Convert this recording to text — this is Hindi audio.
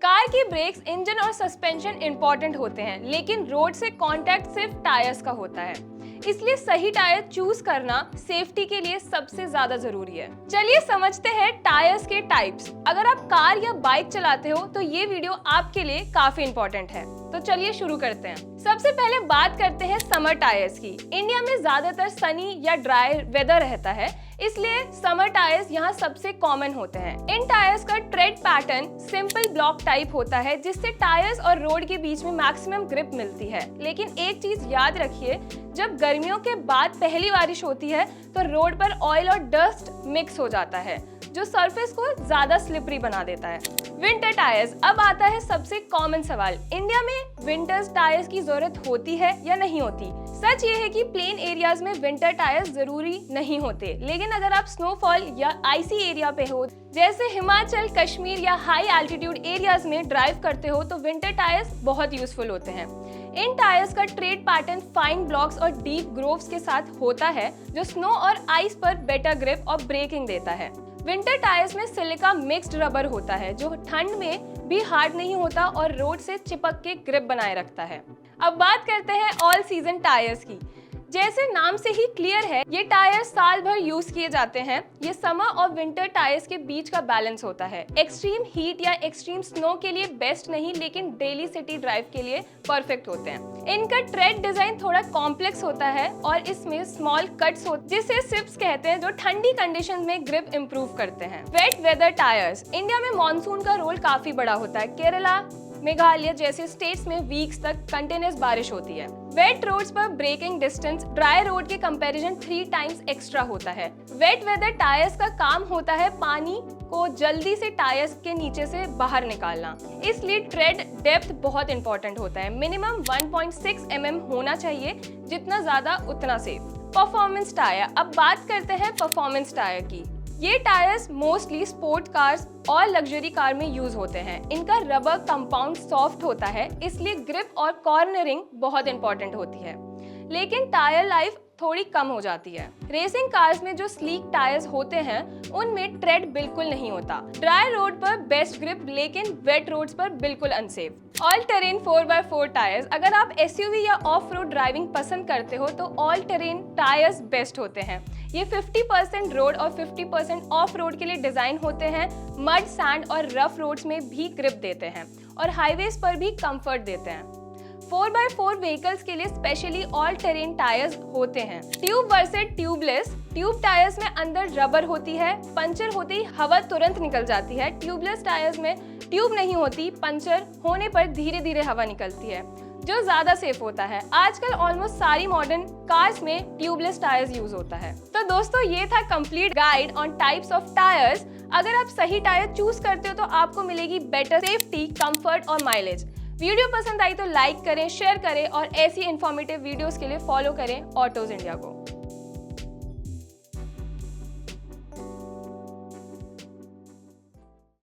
कार की ब्रेक्स, इंजन और सस्पेंशन इंपॉर्टेंट होते हैं, लेकिन रोड से कांटेक्ट सिर्फ टायर्स का होता है। इसलिए सही टायर चूज करना सेफ्टी के लिए सबसे ज्यादा जरूरी है। चलिए समझते हैं टायर्स के टाइप्स। अगर आप कार या बाइक चलाते हो तो ये वीडियो आपके लिए काफी इंपॉर्टेंट है। तो चलिए शुरू करते हैं। सबसे पहले बात करते हैं समर टायर्स की। इंडिया में ज्यादातर सनी या ड्राई वेदर रहता है, इसलिए समर टायर्स यहाँ सबसे कॉमन होते हैं। इन टायर्स का trade pattern simple block type होता है, जिससे टायर्स और रोड के बीच में मैक्सिमम ग्रिप मिलती है। लेकिन एक चीज याद रखिए, जब गर्मियों के बाद पहली बारिश होती है तो रोड पर ऑयल और डस्ट मिक्स हो जाता है, जो सरफेस को ज्यादा स्लिपरी बना देता है। Winter tyres. अब आता है सबसे कॉमन सवाल, इंडिया में विंटर्स टायर्स की जरूरत होती है या नहीं होती? सच ये है कि प्लेन एरियाज में विंटर टायर्स जरूरी नहीं होते, लेकिन अगर आप स्नोफॉल या आइसी एरिया पे हो, जैसे हिमाचल, कश्मीर या हाई एल्टीट्यूड एरियाज में ड्राइव करते हो, तो विंटर टायर्स बहुत यूजफुल होते हैं। इन टायर्स का ट्रेड पैटर्न फाइन ब्लॉक्स और डीप ग्रोव्स के साथ होता है, जो स्नो और आइस पर बेटर ग्रिप और ब्रेकिंग देता है। विंटर टायर्स में सिलिका मिक्स्ड रबर होता है, जो ठंड में भी हार्ड नहीं होता और रोड से चिपक के ग्रिप बनाए रखता है। अब बात करते हैं ऑल सीजन टायर्स की। जैसे नाम से ही क्लियर है, ये टायर्स साल भर यूज किए जाते हैं। ये समर और विंटर टायर्स के बीच का बैलेंस होता है। एक्सट्रीम हीट या एक्सट्रीम स्नो के लिए बेस्ट नहीं, लेकिन डेली सिटी ड्राइव के लिए परफेक्ट होते हैं। इनका ट्रेड डिजाइन थोड़ा कॉम्प्लेक्स होता है और इसमें स्मॉल कट्स होते हैं, जिसे सिप्स कहते हैं, जो ठंडी कंडीशन में ग्रिप इंप्रूव करते हैं। Wet weather tyres. इंडिया में मानसून का रोल काफी बड़ा होता है। केरला, मेघालय जैसे स्टेट्स में वीक्स तक कंटिन्यूअस बारिश होती है। वेट रोड्स पर ब्रेकिंग डिस्टेंस ड्राई रोड के कंपैरिजन 3 टाइम्स एक्स्ट्रा होता है। वेट वेदर टायर्स का काम होता है पानी को जल्दी से टायर्स के नीचे से बाहर निकालना, इसलिए ट्रेड डेप्थ बहुत इंपॉर्टेंट होता है। मिनिमम 1.6 mm होना चाहिए, जितना ज्यादा उतना सेफ। Performance tyre. अब बात करते हैं परफॉर्मेंस टायर की। ये टायर्स मोस्टली स्पोर्ट कार्स और लग्जरी कार में यूज होते हैं। इनका रबर कंपाउंड सॉफ्ट होता है, इसलिए ग्रिप और कॉर्नरिंग बहुत इंपॉर्टेंट होती है, लेकिन टायर लाइफ थोड़ी कम हो जाती है। रेसिंग कार्स में जो स्लीक टायर्स होते हैं, उनमें ट्रेड बिल्कुल नहीं होता। ड्राई रोड पर बेस्ट ग्रिप, लेकिन वेट रोड्स पर बिल्कुल unsafe. All terrain 4x4 tyres. अगर आप एसयूवी या ऑफ रोड ड्राइविंग पसंद करते हो तो ऑल टेरेन टायर्स बेस्ट होते हैं। ये 50% रोड और 50% ऑफ रोड के लिए डिजाइन होते हैं। मड, सैंड और रफ रोड्स में भी ग्रिप देते हैं और हाईवेज पर भी कंफर्ट देते हैं। 4x4 व्हीकल्स के लिए स्पेशली ऑल टेरेन टायर्स होते हैं। Tube versus tubeless. Tube tyres में अंदर रबर होती है, पंचर होते ही हवा तुरंत निकल जाती है। ट्यूबलेस टायर्स में ट्यूब नहीं होती, पंचर होने पर धीरे धीरे हवा निकलती है, जो ज्यादा सेफ होता है। आजकल ऑलमोस्ट सारी मॉडर्न कार्स में ट्यूबलेस टायर्स यूज होता है। तो दोस्तों, ये था complete guide on types of tyres. अगर आप सही टायर चूज करते हो तो आपको मिलेगी बेटर सेफ्टी, कंफर्ट और माइलेज। वीडियो पसंद आई तो लाइक करें, शेयर करें और ऐसी इंफॉर्मेटिव वीडियोस के लिए फॉलो करें ऑटोज इंडिया को।